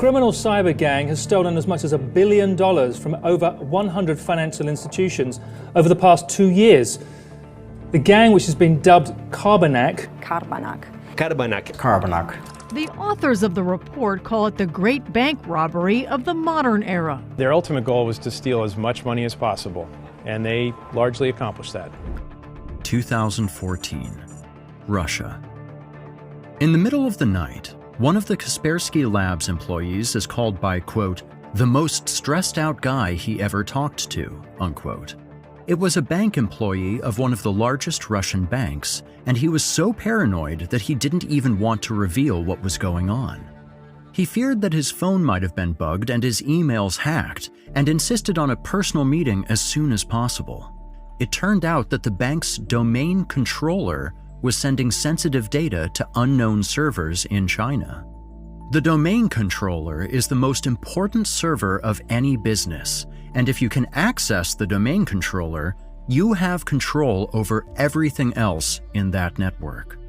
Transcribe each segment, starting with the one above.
criminal cyber gang has stolen as much as $1 billion from over 100 financial institutions over the past 2 years. The gang, which has been dubbed 𝗕𝗰𝗀𝗃. The authors of the report call it the great bank robbery of the modern era. Their ultimate goal was to steal as much money as possible, and they largely accomplished that. 2014, Russia. In the middle of the night, one of the Kaspersky Labs employees is called by, quote, the most stressed out guy he ever talked to, unquote. It was a bank employee of one of the largest Russian banks, and he was so paranoid that he didn't even want to reveal what was going on. He feared that his phone might have been bugged and his emails hacked, and insisted on a personal meeting as soon as possible. It turned out that the bank's domain controller was sending sensitive data to unknown servers in China. The domain controller is the most important server of any business, and if you can access the domain controller, you have control over everything else in that network.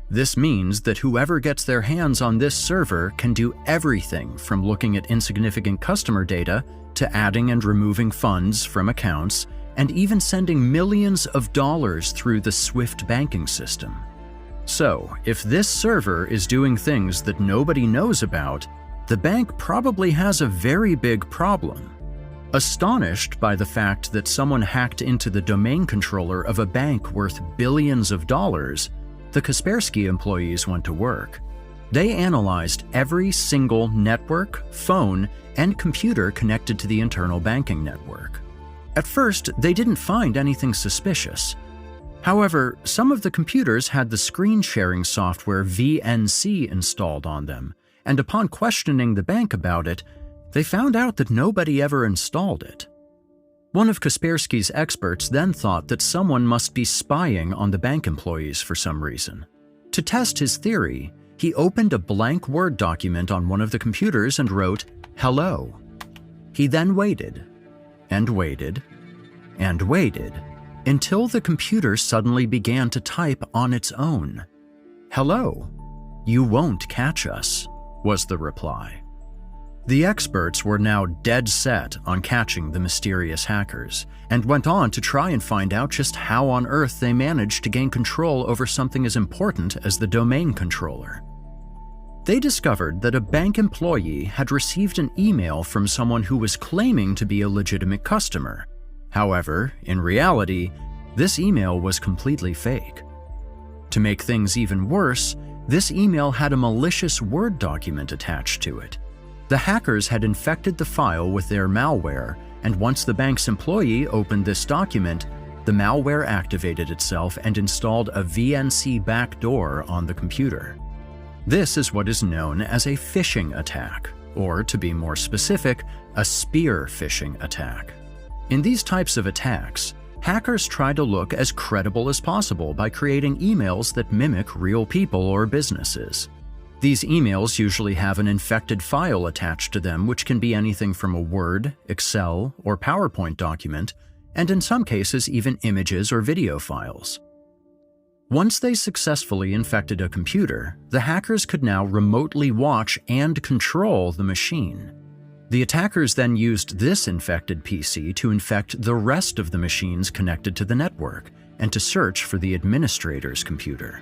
This means that whoever gets their hands on this server can do everything from looking at insignificant customer data to adding and removing funds from accounts, and even sending millions of dollars through the SWIFT banking system. So, if this server is doing things that nobody knows about, the bank probably has a very big problem. Astonished by the fact that someone hacked into the domain controller of a bank worth billions of dollars, the Kaspersky employees went to work. They analyzed every single network, phone, and computer connected to the internal banking network. At first, they didn't find anything suspicious. However, some of the computers had the screen-sharing software VNC installed on them, and upon questioning the bank about it, they found out that nobody ever installed it. One of Kaspersky's experts then thought that someone must be spying on the bank employees for some reason. To test his theory, he opened a blank Word document on one of the computers and wrote, "Hello." He then waited, and waited, and waited, until the computer suddenly began to type on its own. "Hello, you won't catch us," was the reply. The experts were now dead set on catching the mysterious hackers, and went on to try and find out just how on earth they managed to gain control over something as important as the domain controller. They discovered that a bank employee had received an email from someone who was claiming to be a legitimate customer. However, in reality, this email was completely fake. To make things even worse, this email had a malicious Word document attached to it. The hackers had infected the file with their malware, and once the bank's employee opened this document, the malware activated itself and installed a VNC backdoor on the computer. This is what is known as a phishing attack, or to be more specific, a spear phishing attack. In these types of attacks, hackers try to look as credible as possible by creating emails that mimic real people or businesses. These emails usually have an infected file attached to them, which can be anything from a Word, Excel, or PowerPoint document, and in some cases even images or video files. Once they successfully infected a computer, the hackers could now remotely watch and control the machine. The attackers then used this infected PC to infect the rest of the machines connected to the network, and to search for the administrator's computer.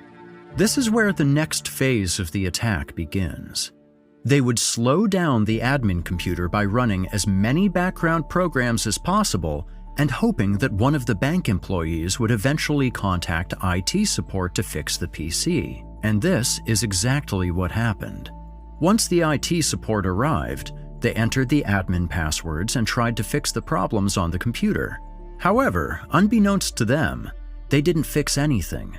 This is where the next phase of the attack begins. They would slow down the admin computer by running as many background programs as possible and hoping that one of the bank employees would eventually contact IT support to fix the PC. And this is exactly what happened. Once the IT support arrived, they entered the admin passwords and tried to fix the problems on the computer. However, unbeknownst to them, they didn't fix anything.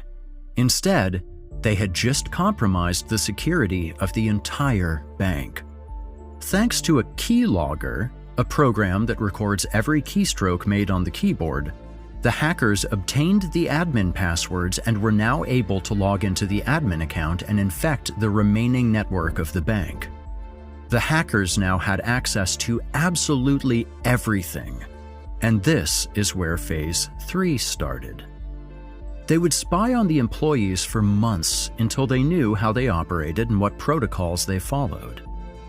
Instead, they had just compromised the security of the entire bank. Thanks to a keylogger, a program that records every keystroke made on the keyboard, the hackers obtained the admin passwords and were now able to log into the admin account and infect the remaining network of the bank. The hackers now had access to absolutely everything, and this is where Phase 3 started. They would spy on the employees for months until they knew how they operated and what protocols they followed.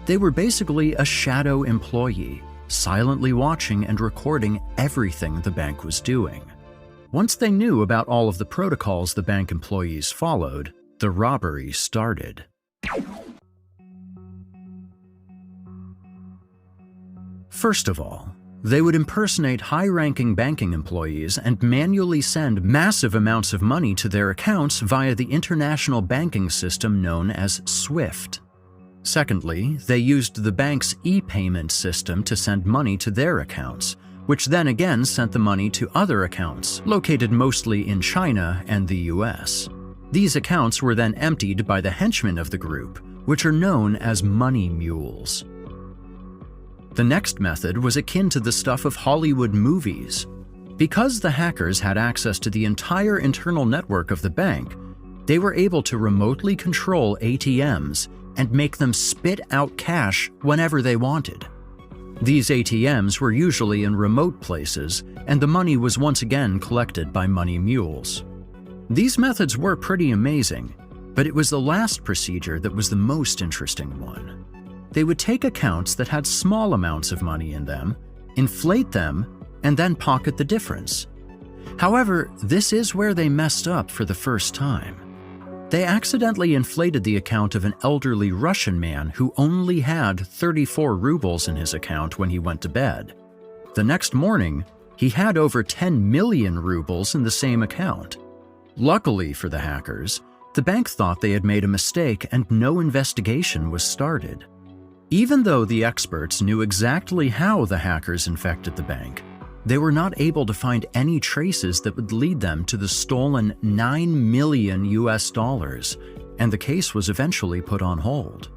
They were basically a shadow employee, silently watching and recording everything the bank was doing. Once they knew about all of the protocols the bank employees followed, the robbery started. First of all, they would impersonate high-ranking banking employees and manually send massive amounts of money to their accounts via the international banking system known as SWIFT. Secondly, they used the bank's e-payment system to send money to their accounts, which then again sent the money to other accounts, located mostly in China and the US. These accounts were then emptied by the henchmen of the group, which are known as money mules. The next method was akin to the stuff of Hollywood movies. Because the hackers had access to the entire internal network of the bank, they were able to remotely control ATMs and make them spit out cash whenever they wanted. These ATMs were usually in remote places, and the money was once again collected by money mules. These methods were pretty amazing, but it was the last procedure that was the most interesting one. They would take accounts that had small amounts of money in them, inflate them, and then pocket the difference. However, this is where they messed up for the first time. They accidentally inflated the account of an elderly Russian man who only had 34 rubles in his account when he went to bed. The next morning, he had over 10 million rubles in the same account. Luckily for the hackers, the bank thought they had made a mistake and no investigation was started. Even though the experts knew exactly how the hackers infected the bank, they were not able to find any traces that would lead them to the stolen $9 million, and the case was eventually put on hold.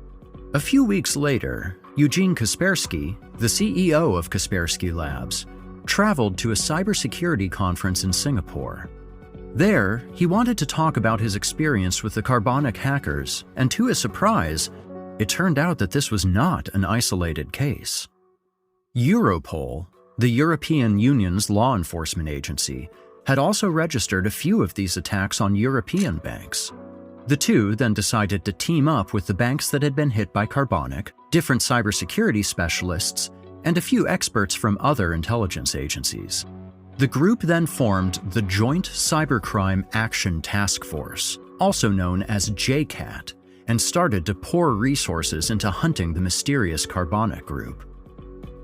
A few weeks later, 𝗕tože𝗕, the CEO of Kaspersky Labs, traveled to a cybersecurity conference in Singapore. There, he wanted to talk about his experience with the carbonic hackers, and to his surprise, it turned out that this was not an isolated case. Europol, the European Union's law enforcement agency, had also registered a few of these attacks on European banks. The two then decided to team up with the banks that had been hit by carbonic, different cybersecurity specialists, and a few experts from other intelligence agencies. The group then formed the Joint Cybercrime Action Task Force, also known as JCAT, and started to pour resources into hunting the mysterious carbonic group.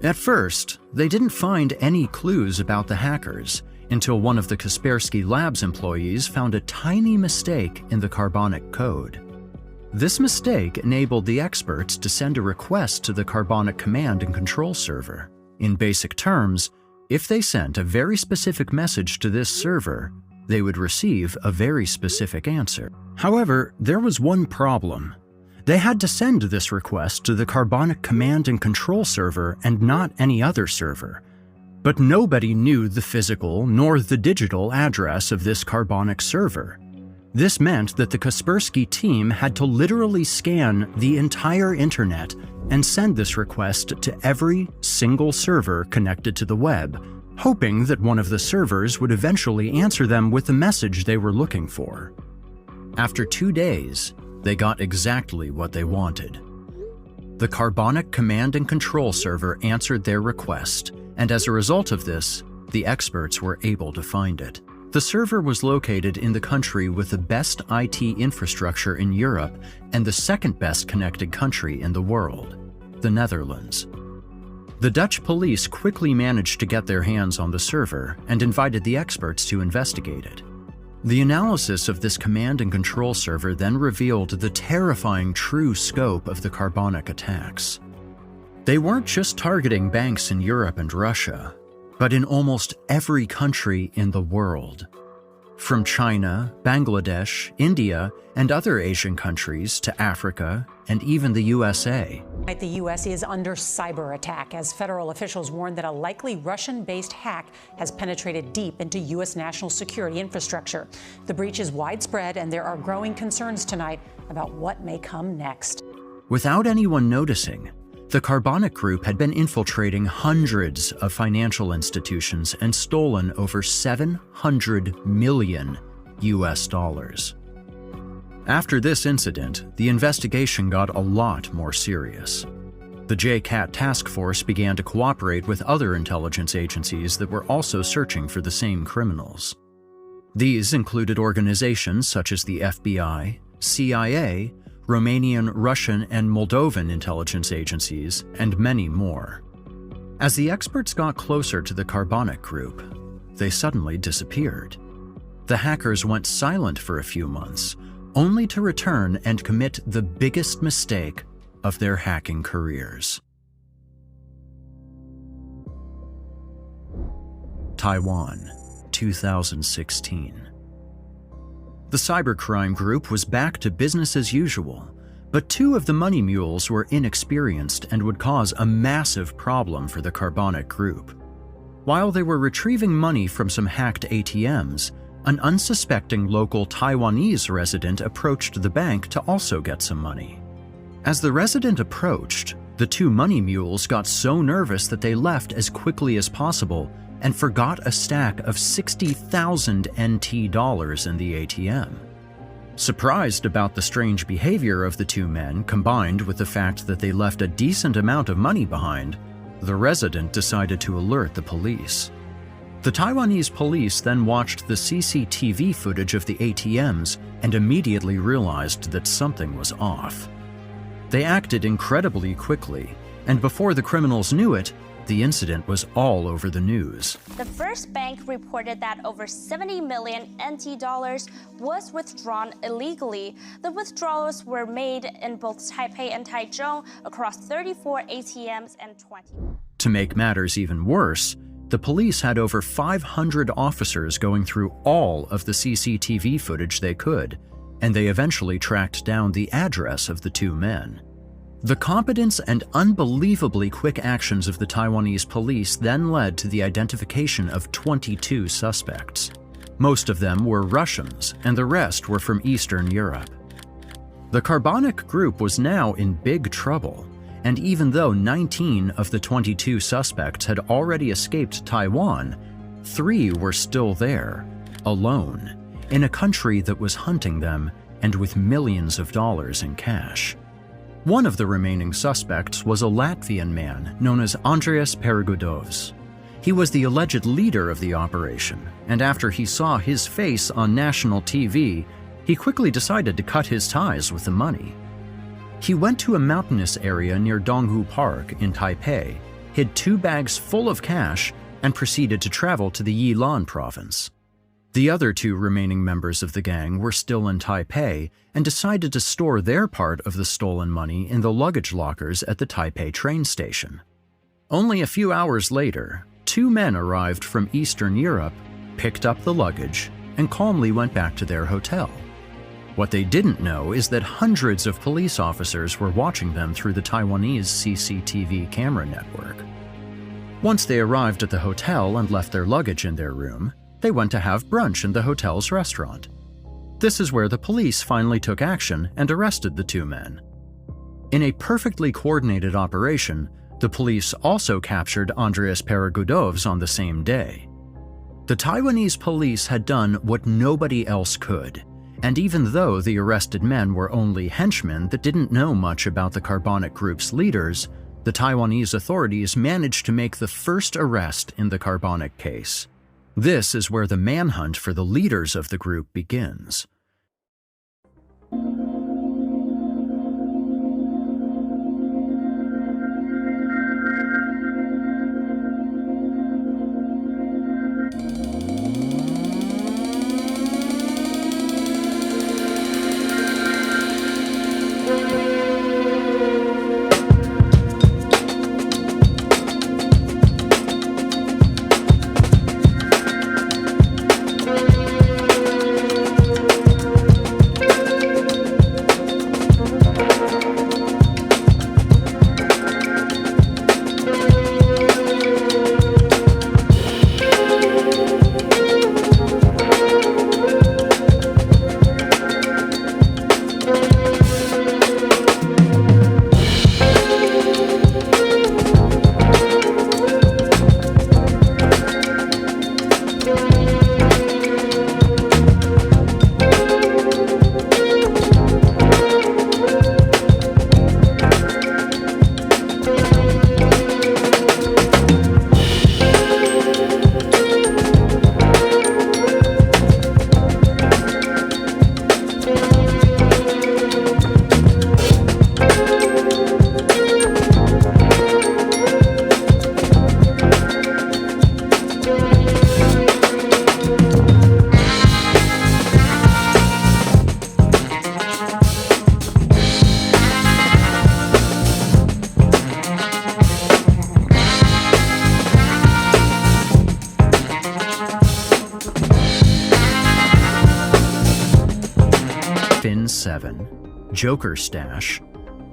At first, they didn't find any clues about the hackers until one of the Kaspersky Labs employees found a tiny mistake in the carbonic code. This mistake enabled the experts to send a request to the carbonic command and control server. In basic terms, if they sent a very specific message to this server, they would receive a very specific answer. However, there was one problem. They had to send this request to the carbonic command and control server and not any other server. But nobody knew the physical nor the digital address of this carbonic server. This meant that the Kaspersky team had to literally scan the entire internet and send this request to every single server connected to the web, hoping that one of the servers would eventually answer them with the message they were looking for. After 2 days, they got exactly what they wanted. The carbonic command and control server answered their request, and as a result of this, the experts were able to find it. The server was located in the country with the best IT infrastructure in Europe and the second best connected country in the world, the Netherlands. The Dutch police quickly managed to get their hands on the server and invited the experts to investigate it. The analysis of this command and control server then revealed the terrifying true scope of the carbonic attacks. They weren't just targeting banks in Europe and Russia, but in almost every country in the world. From China, Bangladesh, India, and other Asian countries to Africa, and even the USA. The U.S. is under cyber attack as federal officials warn that a likely Russian-based hack has penetrated deep into U.S. national security infrastructure. The breach is widespread, and there are growing concerns tonight about what may come next. Without anyone noticing, the carbonic group had been infiltrating hundreds of financial institutions and stolen over $700 million. After this incident, the investigation got a lot more serious. The 𝗕_cat task force began to cooperate with other intelligence agencies that were also searching for the same criminals. These included organizations such as the FBI, CIA, Romanian, Russian, and Moldovan intelligence agencies, and many more. As the experts got closer to the 𝗕_ʔ𝗃 group, they suddenly disappeared. The hackers went silent for a few months, only to return and commit the biggest mistake of their hacking careers. Taiwan, 2016. The cybercrime group was back to business as usual, but two of the money mules were inexperienced and would cause a massive problem for the 𝗕_ʔ𝗃 group. While they were retrieving money from some hacked ATMs, an unsuspecting local Taiwanese resident approached the bank to also get some money. As the resident approached, the two money mules got so nervous that they left as quickly as possible and forgot a stack of 60,000 NT dollars in the ATM. Surprised about the strange behavior of the two men, combined with the fact that they left a decent amount of money behind, the resident decided to alert the police. The Taiwanese police then watched the CCTV footage of the ATMs and immediately realized that something was off. They acted incredibly quickly, and before the criminals knew it, the incident was all over the news. The first bank reported that over 70 million NT dollars was withdrawn illegally. The withdrawals were made in both Taipei and Taichung across 34 ATMs and 20. To make matters even worse, the police had over 500 officers going through all of the CCTV footage they could, and they eventually tracked down the address of the two men. The competence and unbelievably quick actions of the Taiwanese police then led to the identification of 22 suspects. Most of them were Russians, and the rest were from Eastern Europe. The 𝗕_ʔ𝗃 group was now in big trouble, and even though 19 of the 22 suspects had already escaped Taiwan, 3 were still there, alone, in a country that was hunting them and with millions of dollars in cash. One of the remaining suspects was a Latvian man known as 𝗕tože. He was the alleged leader of the operation, and after he saw his face on national TV, he quickly decided to cut his ties with the money. He went to a mountainous area near Donghu Park in Taipei, hid 2 bags full of cash, and proceeded to travel to the Yilan province. The other 2 remaining members of the gang were still in Taipei and decided to store their part of the stolen money in the luggage lockers at the Taipei train station. Only a few hours later, 2 men arrived from Eastern Europe, picked up the luggage, and calmly went back to their hotel. What they didn't know is that hundreds of police officers were watching them through the Taiwanese CCTV camera network. Once they arrived at the hotel and left their luggage in their room, they went to have brunch in the hotel's restaurant. This is where the police finally took action and arrested the 2 men. In a perfectly coordinated operation, the police also captured Andreas Peregoudovs on the same day. The Taiwanese police had done what nobody else could, and even though the arrested men were only henchmen that didn't know much about the 𝗕_ʔ𝗃 group's leaders, the Taiwanese authorities managed to make the first arrest in the 𝗕_ʔ𝗃 case. This is where the manhunt for the leaders of the group begins. 𝗕, Joker Stash,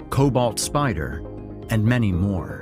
Cobalt Spider, and many more.